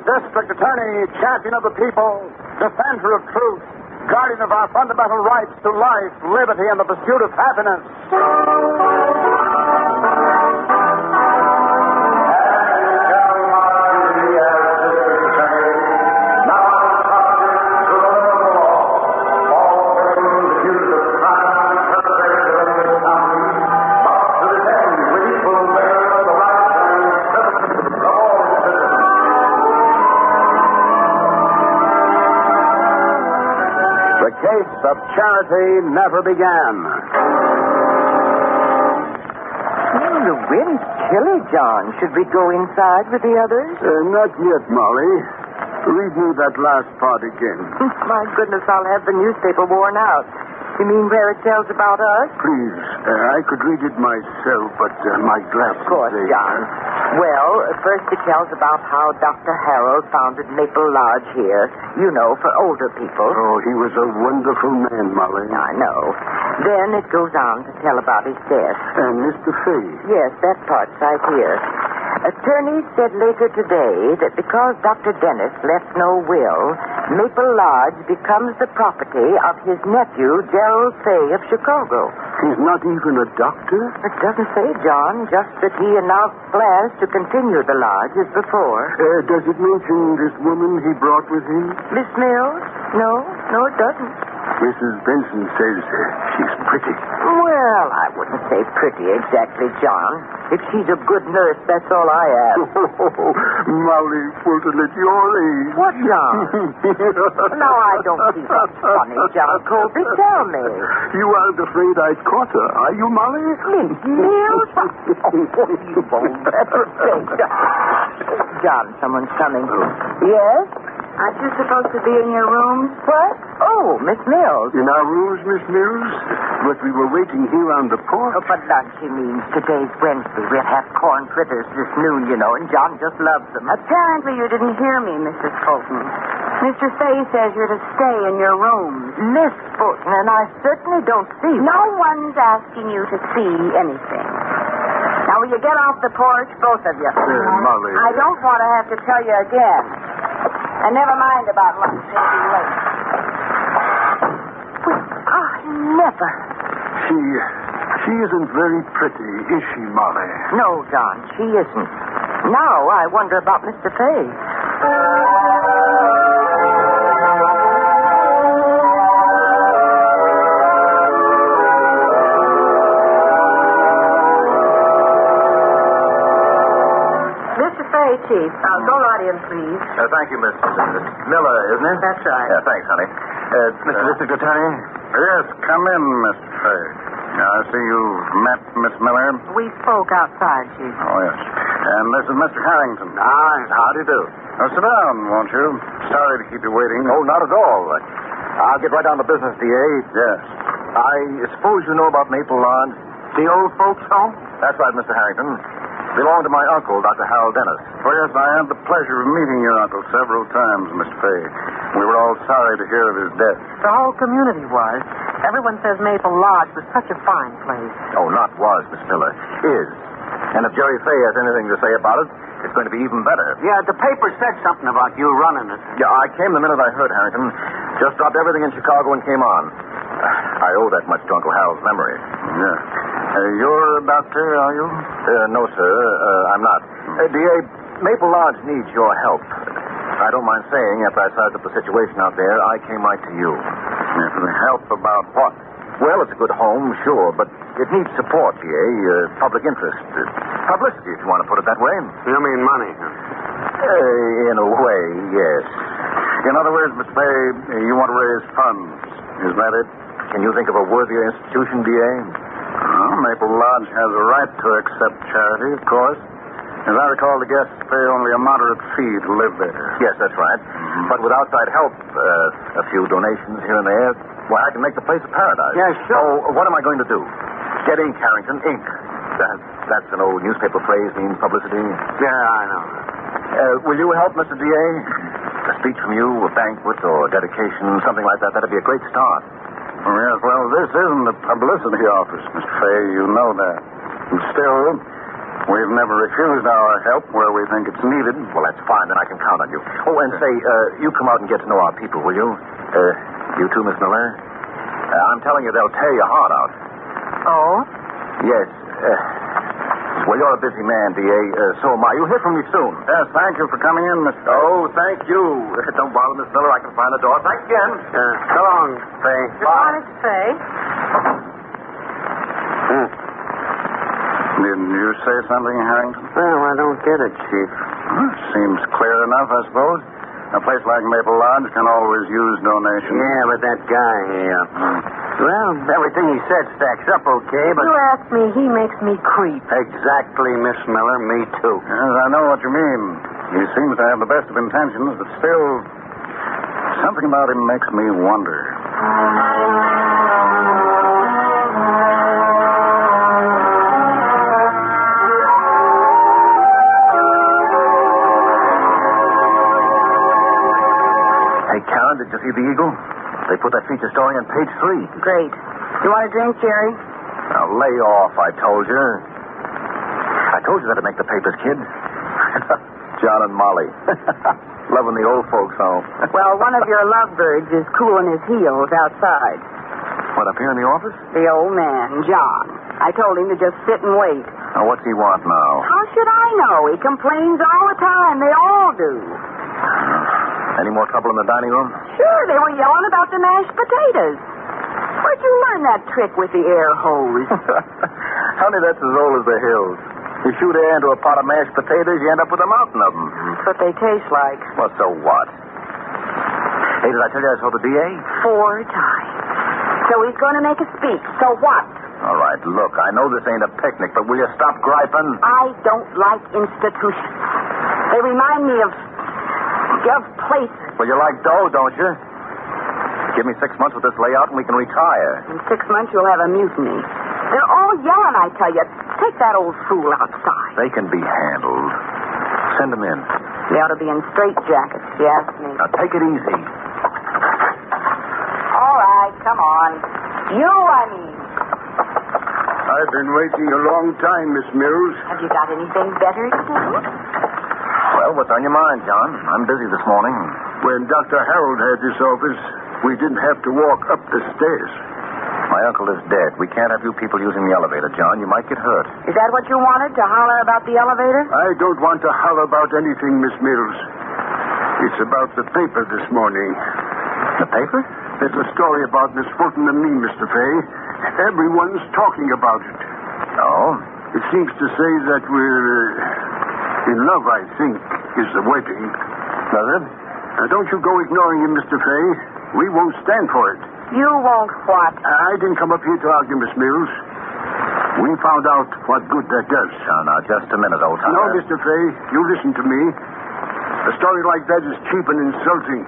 District Attorney, champion of the people, defender of truth, guardian of our fundamental rights to life, liberty, and the pursuit of happiness. The case of Charity never began. The wind's chilly, John. Should we go inside with the others? Not yet, Molly. Read me that last part again. My goodness, I'll have the newspaper worn out. You mean where it tells about us? Please, I could read it myself, but my glasses... Of course, John. Well, first it tells about how Dr. Harold founded Maple Lodge here. You know, for older people. Oh, he was a wonderful man, Molly. I know. Then it goes on to tell about his death. And Mr. Fay. Yes, that part's right here. Attorneys said later today that because Dr. Dennis left no will, Maple Lodge becomes the property of his nephew, Gerald Fay of Chicago. He's not even a doctor? It doesn't say, John, just that he announced plans to continue the lodge as before. Does it mention this woman he brought with him? Miss Mills? No, it doesn't. Mrs. Benson says she's pretty. Well, I wouldn't say pretty exactly, John. If she's a good nurse, that's all I ask. Molly Fulton at your age. What, John? Now, I don't see what's funny, John Colby. Tell me. You aren't afraid I caught her, are you, Molly? Miss Mills? Oh, you won't ever think. John, someone's coming. Yes? Aren't you supposed to be in your room? What? Oh, Miss Mills. In our rooms, Miss Mills? But we were waiting here on the porch. Oh, for lunch, he means. Today's Wednesday. We'll have corn fritters this noon, you know, and John just loves them. Apparently you didn't hear me, Mrs. Fulton. Mr. Fay says you're to stay in your rooms. Miss Fulton, and I certainly don't see... No one's asking you to see anything. Now, will you get off the porch, both of you? Molly. I don't want to have to tell you again. And never mind about lunch. It'll be late. Never. She isn't very pretty, is she, Molly? No, John, she isn't. Now I wonder about Mr. Fay. Chief. Go right in, please. Thank you, Miss Miller, isn't it? That's right. Thanks, honey. Mr. District Attorney? Yes, come in, Mr. Fay. I see you've met Miss Miller. We spoke outside, Chief. Oh, yes. And this is Mr. Harrington. How do you do? Now, sit down, won't you? Sorry to keep you waiting. Oh, not at all. I'll get right down to business, D.A. Yes. I suppose you know about Maple Lodge? The old folks' home? That's right, Mr. Harrington. Belonged to my uncle, Dr. Harold Dennis. Oh, yes, I had the pleasure of meeting your uncle several times, Mr. Fay. We were all sorry to hear of his death. The whole community was. Everyone says Maple Lodge was such a fine place. Oh, not was, Miss Miller. Is. And if Jerry Fay has anything to say about it, it's going to be even better. Yeah, the paper said something about you running it. Yeah, I came the minute I heard Harrington. Just dropped everything in Chicago and came on. I owe that much to Uncle Hal's memory. Yeah. You're a doctor, are you? No, sir. I'm not. D.A., Maple Lodge needs your help. I don't mind saying, after I sized up the situation out there, I came right to you. Help about what? Well, it's a good home, sure, but it needs support, D.A., public interest. Publicity, if you want to put it that way. You mean money? In a way, yes. In other words, Mr. Fay, you want to raise funds. Is that it? Can you think of a worthier institution, D.A.? Well, Maple Lodge has a right to accept charity, of course. As I recall, the guests pay only a moderate fee to live there. Yes, that's right. Mm-hmm. But with outside help, a few donations here and there, why, I can make the place a paradise. Yeah, sure. So, what am I going to do? Get ink, Harrington, ink. That's an old newspaper phrase, means publicity. Yeah, I know. Will you help, Mr. D.A.? A speech from you, a banquet, or a dedication, something like that. That'd be a great start. Yes, well, this isn't a publicity office, Mr. Fay. You know that. And still, We've never refused our help where we think it's needed. Well, that's fine. Then I can count on you. Oh, and say, you come out and get to know our people, will you? You too, Miss Miller? I'm telling you, they'll tear your heart out. Oh? Yes. Well, you're a busy man, D.A. So am I. You'll hear from me soon. Yes, thank you for coming in, Mr. Oh, thank you. Don't bother, Miss Miller. I can find the door. Thanks again. So long, Faye. Good morning, Faye. Did you say something, Harrington? Well, I don't get it, Chief. Seems clear enough, I suppose. A place like Maple Lodge can always use donations. Yeah, but that guy, well, everything he said stacks up okay, but... You ask me, he makes me creep. Exactly, Miss Miller. Me, too. Yes, I know what you mean. He seems to have the best of intentions, but still, something about him makes me wonder. Hey, Karen, did you see the Eagle? They put that feature story on page 3. Great. You want a drink, Jerry? Now, lay off, I told you. I told you that to make the papers, kid. John and Molly. Loving the old folks home. Well, one of your lovebirds is cooling his heels outside. What, up here in the office? The old man, John. I told him to just sit and wait. Now, what's he want now? How should I know? He complains all the time. They all do. Any more trouble in the dining room? Sure, they were yelling about the mashed potatoes. Where'd you learn that trick with the air hose? Honey, that's as old as the hills. You shoot air into a pot of mashed potatoes, you end up with a mountain of them. That's what they taste like. Well, so what? Hey, did I tell you I saw the DA? 4 times. So he's going to make a speech. So what? All right, look, I know this ain't a picnic, but will you stop griping? I don't like institutions. They remind me of places. Well, you like dough, don't you? Give me 6 months with this layout and we can retire. In 6 months, you'll have a mutiny. They're all yelling, I tell you. Take that old fool outside. They can be handled. Send them in. They ought to be in straitjackets, if you ask me. Now, take it easy. All right, come on. You, I mean. I've been waiting a long time, Miss Mills. Have you got anything better to do? Well, what's on your mind, John? I'm busy this morning. When Dr. Harold had this office, we didn't have to walk up the stairs. My uncle is dead. We can't have you people using the elevator, John. You might get hurt. Is that what you wanted, to holler about the elevator? I don't want to holler about anything, Miss Mills. It's about the paper this morning. The paper? There's a story about Miss Fulton and me, Mr. Fay. Everyone's talking about it. Oh? It seems to say that we're in love, I think, is the wedding. Does it? Now, don't you go ignoring him, Mr. Fay. We won't stand for it. You won't what? I didn't come up here to argue, Miss Mills. We found out what good that does. Now, just a minute, old timer. No, Mr. Fay, you listen to me. A story like that is cheap and insulting,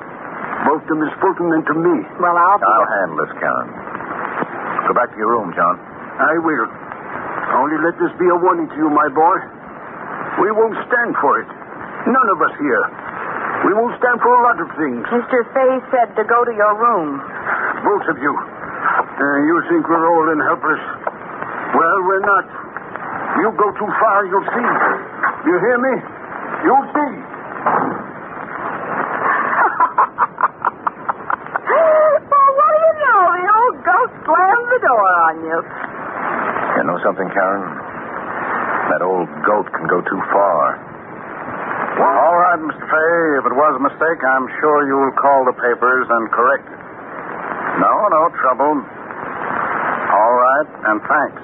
both to Miss Fulton and to me. Well, I'll handle this, Karen. Go back to your room, John. I will. Only let this be a warning to you, my boy. We won't stand for it. None of us here. We won't stand for a lot of things. Mr. Fay said to go to your room. Both of you. You think we're old and helpless? Well, we're not. You go too far, you'll see. You hear me? You'll see. Well, what do you know? The old ghost slammed the door on you. You know something, Karen? That old goat can go too far. All right, Mr. Fay. If it was a mistake, I'm sure you'll call the papers and correct it. No trouble. All right, and thanks.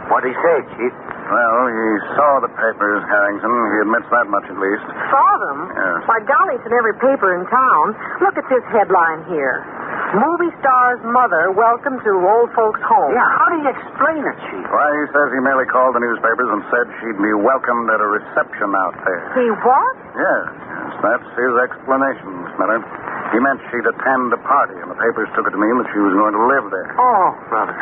What'd he say, Chief? Well, he saw the papers, Harrington. He admits that much at least. Saw them? Yes. Why, golly, it's in every paper in town. Look at this headline here. Movie star's mother welcome to old folks' home. Yeah, how do you explain it, Chief? Why, he says he merely called the newspapers and said she'd be welcomed at a reception out there. He what? Yes, that's his explanation, Miss Miller. He meant she'd attend a party, and the papers took it to mean that she was going to live there. Oh, brother.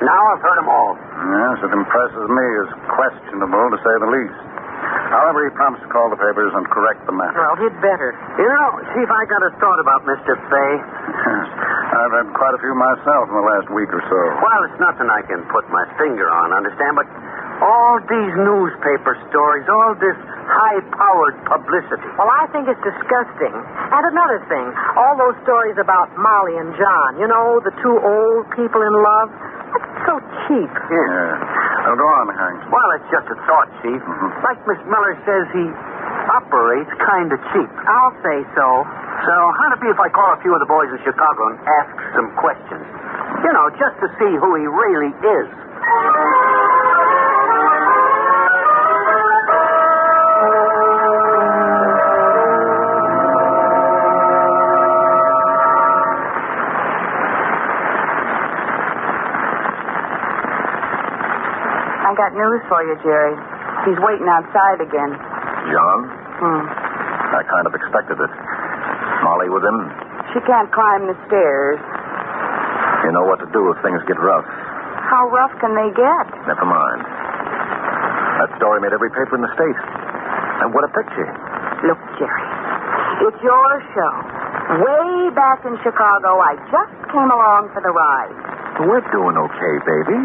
Now I've heard them all. Yes, it impresses me as questionable, to say the least. However, he promised to call the papers and correct the matter. Well, he'd better. You know, Chief, I got a thought about Mr. Fay. Yes, I've had quite a few myself in the last week or so. Well, it's nothing I can put my finger on, understand? But All these newspaper stories, all this high-powered publicity. Well, I think it's disgusting. And another thing, all those stories about Molly and John, you know, the two old people in love, that's so cheap. Yeah. Go on, Hank. Well, it's just a thought, Chief. Like Miss Miller says, he operates kind of cheap. I'll say so. So how'd it be if I call a few of the boys in Chicago and ask some questions? You know, just to see who he really is. I got news for you, Jerry. He's waiting outside again. John? Hmm. I kind of expected it. Molly with him? She can't climb the stairs. You know what to do if things get rough. How rough can they get? Never mind. That story made every paper in the state. And what a picture. Look, Jerry, it's your show. Way back in Chicago, I just came along for the ride. We're doing okay, baby.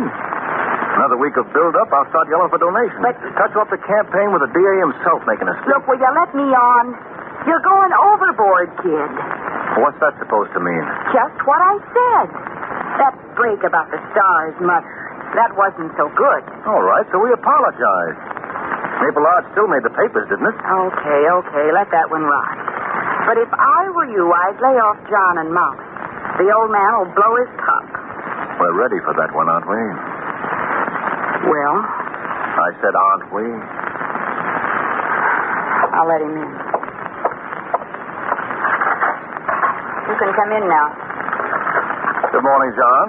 Another week of build-up, I'll start yelling for donations. But- touch off the campaign with the DA himself making a speech. Look, will you let me on? You're going overboard, kid. What's that supposed to mean? Just what I said. That break about the Star's mother, that wasn't so good. All right, so we apologize. Maple Lodge still made the papers, didn't it? Okay, let that one ride. But if I were you, I'd lay off John and Molly. The old man will blow his top. We're ready for that one, aren't we? Well, I said, aren't we? I'll let him in. You can come in now. Good morning, John.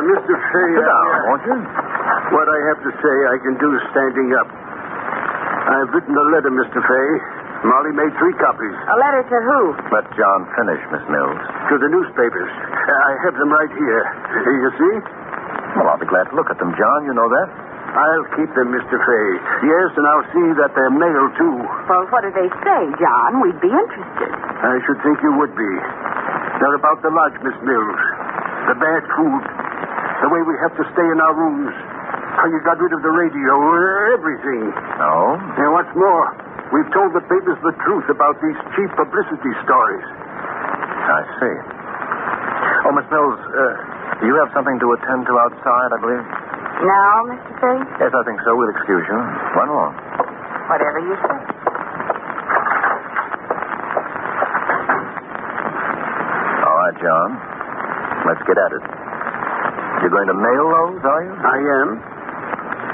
Mr. Fay, Sit down, won't you? what I have to say I can do standing up. I've written a letter, Mr. Fay. Molly made 3 copies. A letter to who? Let John finish, Miss Mills. To the newspapers. I have them right here. You see? Well, I'll be glad to look at them, John. You know that. I'll keep them, Mr. Fay. Yes, and I'll see that they're mailed, too. Well, what do they say, John? We'd be interested. I should think you would be. They're about the lodge, Miss Mills. The bad food. The way we have to stay in our rooms. How you got rid of the radio. Everything. Oh? And what's more, we've told the papers the truth about these cheap publicity stories. I see. Oh, Miss Mills, you have something to attend to outside, I believe? Now, Mr. Fay? Yes, I think so. We'll excuse you. Run along. Whatever you say. All right, John. Let's get at it. You're going to mail those, are you? I am.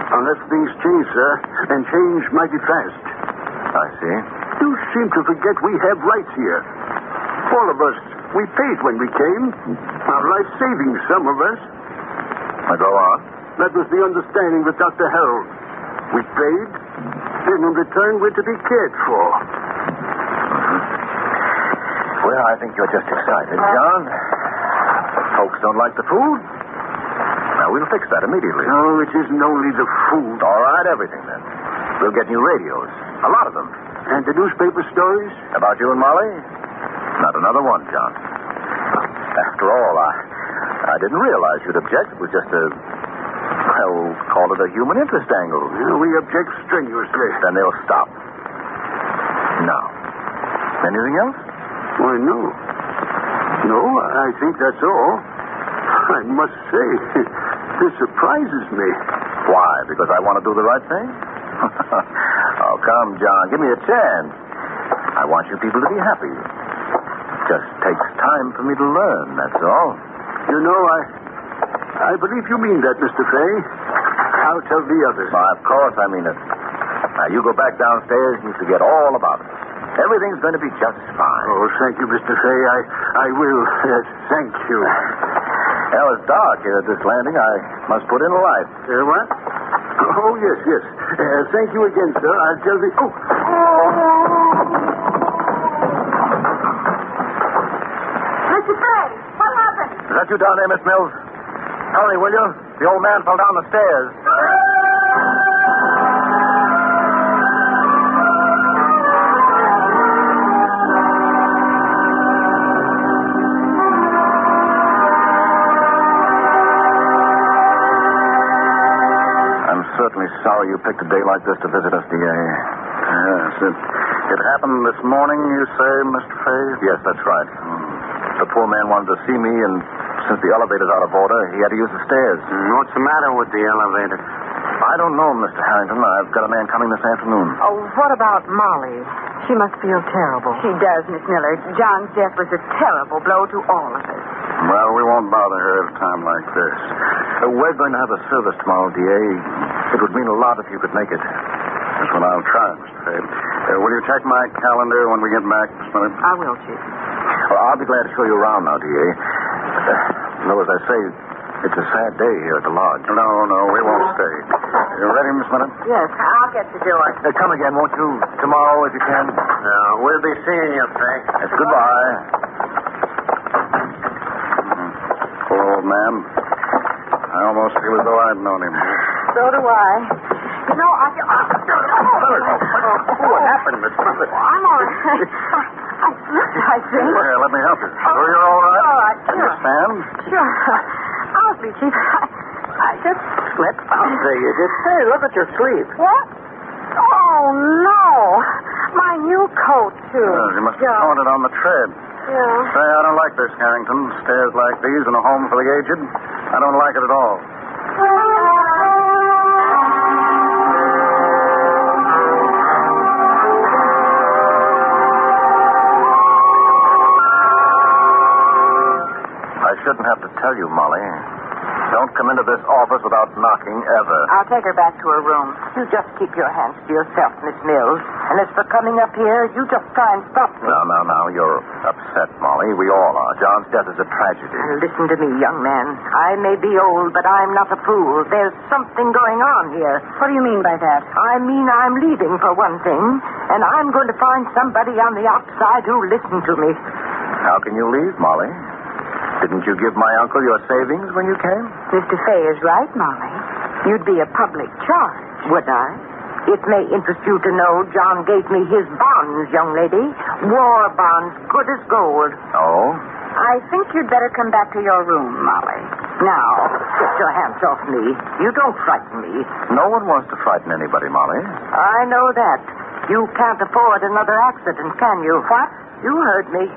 Unless things change, sir, and change mighty fast. I see. You seem to forget we have rights here. All of us, we paid when we came. Our life savings, some of us. Now go on. That was the understanding with Dr. Harold. We paid, and in return we're to be cared for. Well, I think you're just excited, John. Folks don't like the food. Now, we'll fix that immediately. No, it isn't only the food. All right, everything, then. We'll get new radios. A lot of them. And the newspaper stories? About you and Molly? Not another one, John. After all, I didn't realize you'd object. It was just a, well, call it a human interest angle. Yeah, we object strenuously. Then they'll stop. Now, anything else? Why, no. No, I think that's all. I must say, this surprises me. Why? Because I want to do the right thing? Oh, come, John. Give me a chance. I want you people to be happy. Just takes time for me to learn, that's all. You know, I believe you mean that, Mr. Fay. I'll tell the others. Why, of course I mean it. Now, you go back downstairs and you forget all about it. Everything's going to be just fine. Oh, thank you, Mr. Fay. I will. Yes, thank you. Well, it's dark here at this landing. I must put in a light. What? Oh, yes. Thank you again, sir. I'll tell the... Oh! Mr. Fay, what happened? Is that you down there, Miss Mills? Hurry, will you? The old man fell down the stairs. certainly sorry you picked a day like this to visit us, D.A. Yes, it happened this morning, you say, Mr. Fay? Yes, that's right. The poor man wanted to see me, and since the elevator's out of order, he had to use the stairs. What's the matter with the elevator? I don't know, Mr. Harrington. I've got a man coming this afternoon. Oh, what about Molly? She must feel terrible. She does, Miss Miller. John's death was a terrible blow to all of us. Well, we won't bother her at a time like this. We're going to have a service tomorrow, D.A. It would mean a lot if you could make it. That's what I'll try, Mr. Fay. Will you check my calendar when we get back, Miss Miller? I will, Chief. Well, I'll be glad to show you around now, D.A. Though, as I say, it's a sad day here at the lodge. No, we won't stay. You ready, Miss Miller? Yes, I'll get the door. Come again, won't you? Tomorrow, if you can. We'll be seeing you, Fay. Yes, goodbye. Poor old man. I almost feel as though I'd known him. So do I. You know, What happened, Miss Miller? I'm all right. I slipped, I think. Here, let me help you. Sure you're all right? All right, Can you sure. stand? Sure. Honestly, Chief, I just slipped. Say, you did. Hey, look at your sleeve. What? Oh, no. My new coat, too. You must have torn it on the tread. Yeah. Say, I don't like this, Harrington. Stairs like these in a home for the aged. I don't like it at all. I shouldn't have to tell you, Molly. Don't come into this office without knocking, ever. I'll take her back to her room. You just keep your hands to yourself, Miss Mills. And as for coming up here, you just try and stop me. Now. You're upset, Molly. We all are. John's death is a tragedy. Listen to me, young man. I may be old, but I'm not a fool. There's something going on here. What do you mean by that? I mean I'm leaving, for one thing. And I'm going to find somebody on the outside who'll listen to me. How can you leave, Molly? Didn't you give my uncle your savings when you came? Mr. Fay is right, Molly. You'd be a public charge, wouldn't I? It may interest you to know John gave me his bonds, young lady. War bonds, good as gold. Oh? I think you'd better come back to your room, Molly. Now, get your hands off me. You don't frighten me. No one wants to frighten anybody, Molly. I know that. You can't afford another accident, can you? What? You heard me.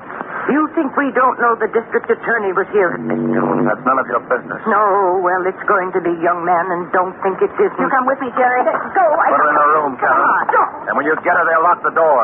You think we don't know the district attorney was here at this noon? That's none of your business. No, well, it's going to be, young man, and don't think it isn't. You come with me, Jerry. Go. Put her in her room, Come Karen. on. Go. And when you get her there, lock the door.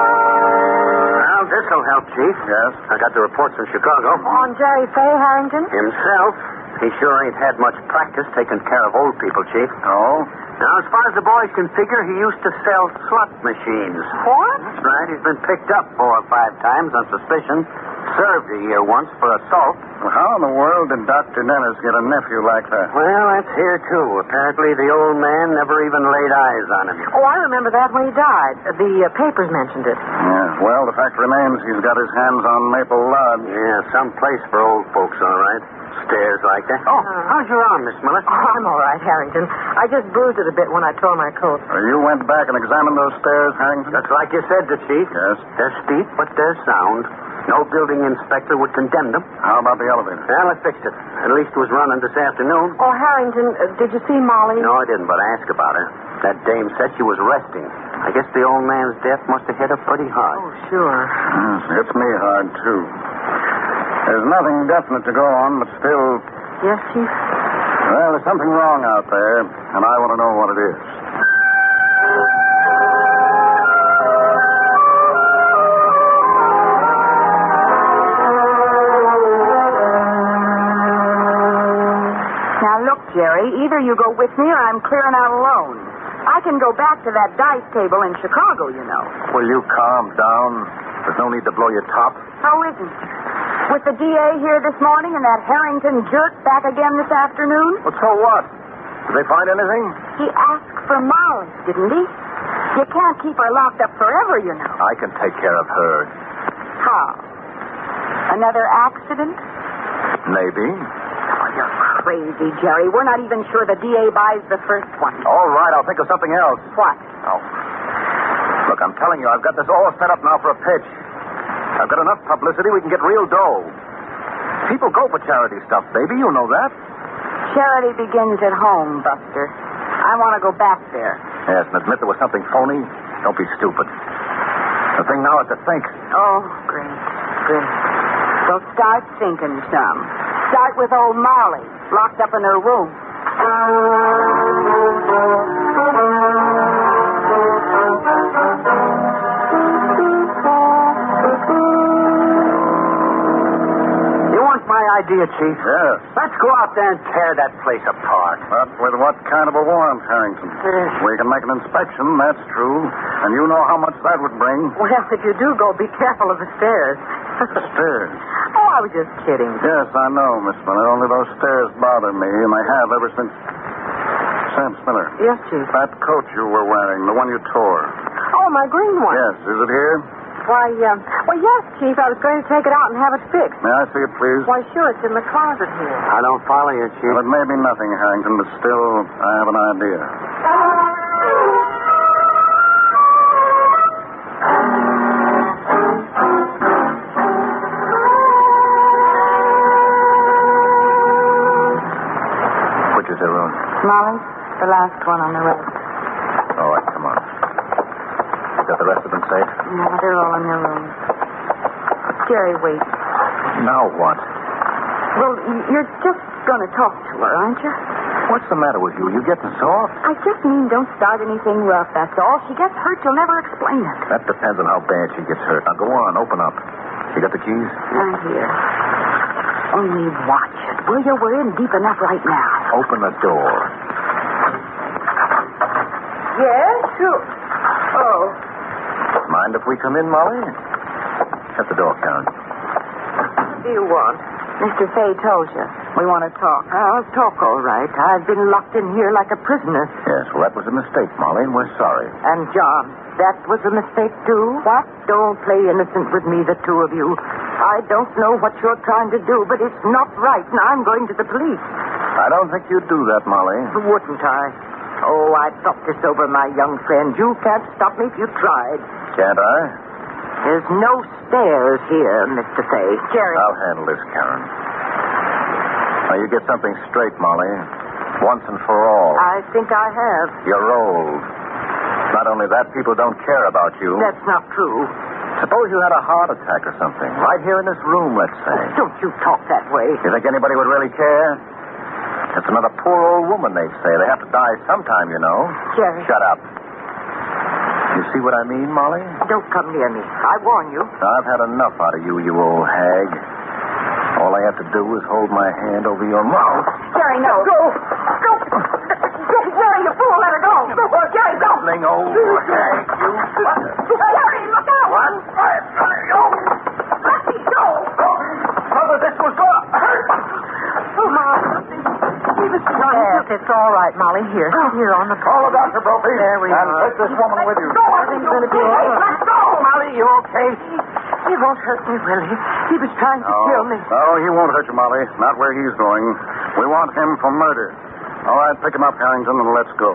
Well, this'll help, Chief. Yes? I got the reports from Chicago. On Jerry Fay, Harrington? Himself. He sure ain't had much practice taking care of old people, Chief. Oh? Now, as far as the boys can figure, he used to sell slot machines. What? That's right. He's been picked up 4 or 5 times on suspicion. Served a year once for assault. Well, how in the world did Dr. Dennis get a nephew like that? Well, that's here, too. Apparently, the old man never even laid eyes on him. Oh, I remember that when he died. The papers mentioned it. Yeah, well, the fact remains he's got his hands on Maple Lodge. Yeah, some place for old folks, all right. Stairs like that. Oh, how's your arm, Miss Miller? Oh, I'm all right, Harrington. I just bruised it a bit when I tore my coat. You went back and examined those stairs, Harrington? That's like you said, the Chief. Yes. They're steep, but they're sound. No building inspector would condemn them. How about the elevator? Well, I fixed it. At least it was running this afternoon. Oh, Harrington, did you see Molly? No, I didn't, but I asked about her. That dame said she was resting. I guess the old man's death must have hit her pretty hard. Oh, sure. Hits me hard, too. There's nothing definite to go on, but still... Yes, Chief? Well, there's something wrong out there, and I want to know what it is. Now, look, Jerry, either you go with me or I'm clearing out alone. I can go back to that dice table in Chicago, you know. Will you calm down? There's no need to blow your top. How isn't? With the DA here this morning and that Harrington jerk back again this afternoon? Well, so what? Did they find anything? He asked for Molly, didn't he? You can't keep her locked up forever, you know. I can take care of her. How? Another accident? Maybe. Oh, you're crazy, Jerry. We're not even sure the DA buys the first one. All right, I'll think of something else. What? Oh. Look, I'm telling you, I've got this all set up now for a pitch. I've got enough publicity, we can get real dough. People go for charity stuff, baby. You know that. Charity begins at home, Buster. I want to go back there. Yes, and admit there was something phony. Don't be stupid. The thing now is to think. Oh, great. Well, start thinking some. Start with old Molly, locked up in her room. You want my idea, Chief? Yes. Let's go out there and tear that place apart. But with what kind of a warrant, Harrington? We can make an inspection, that's true. And you know how much that would bring. Well, if you do go, be careful of the stairs. The stairs. Oh, I was just kidding. Yes, I know, Miss Miller. Only those stairs bother me, and they have ever since... Sam Miller. Yes, Chief. That coat you were wearing, the one you tore. Oh, my green one. Yes, is it here? Why, well, yes, Chief. I was going to take it out and have it fixed. May I see it, please? Why, sure, it's in the closet here. I don't follow you, Chief. Well, it may be nothing, Harrington, but still, I have an idea. Which is the room? Molly, the last one on the right. All right, come on. You got the rest of them safe? No, they're all in their rooms. Jerry, wait. Now what? Well, you're just going to talk to her, aren't you? What's the matter with you? You getting soft? I just mean don't start anything rough, that's all. She gets hurt, you'll never explain it. That depends on how bad she gets hurt. Now, go on, open up. You got the keys? Right here. Only watch it, will you? We're in deep enough right now. Open the door. Yes, sure. Oh. Mind if we come in, Molly? Shut the door, Karen. What do you want? Mr. Fay told you. We want to talk. I'll talk, all right. I've been locked in here like a prisoner. Yes, well, that was a mistake, Molly, and we're sorry. And John, that was a mistake, too? What? Don't play innocent with me, the two of you. I don't know what you're trying to do, but it's not right, and I'm going to the police. I don't think you'd do that, Molly. Wouldn't I? Oh, I'd thought this over, my young friend. You can't stop me if you tried. Can't I? There's no stairs here, Mr. Fay. Jerry. I'll handle this, Karen. Now, you get something straight, Molly. Once and for all. I think I have. You're old. Not only that, people don't care about you. That's not true. Suppose you had a heart attack or something. Right here in this room, let's say. Don't you talk that way. You think anybody would really care? It's another poor old woman, they say. They have to die sometime, you know. Jerry. Shut up. You see what I mean, Molly? Don't come near me. I warn you. I've had enough out of you, you old hag. All I have to do is hold my hand over your mouth. Jerry, no. Go. Jerry, you fool. Let her go. Jerry, go. Darling old hag, you. Jerry, look out. What? Let me go. Mother, this was good. Oh, Mom. He was trying to... It's all right, Molly. Here on the... Call the doctor, Brophy. There we and are. take this woman with you. Everything's going to be all right. Let's go. Molly, you okay? He won't hurt me, will he? He was trying to kill me. No, he won't hurt you, Molly. Not where he's going. We want him for murder. All right, pick him up, Harrington, and let's go.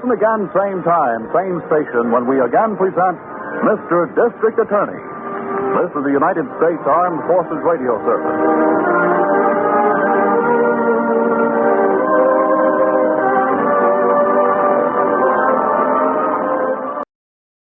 Again, same time, same station, when we again present Mr. District Attorney. This is the United States Armed Forces Radio Service.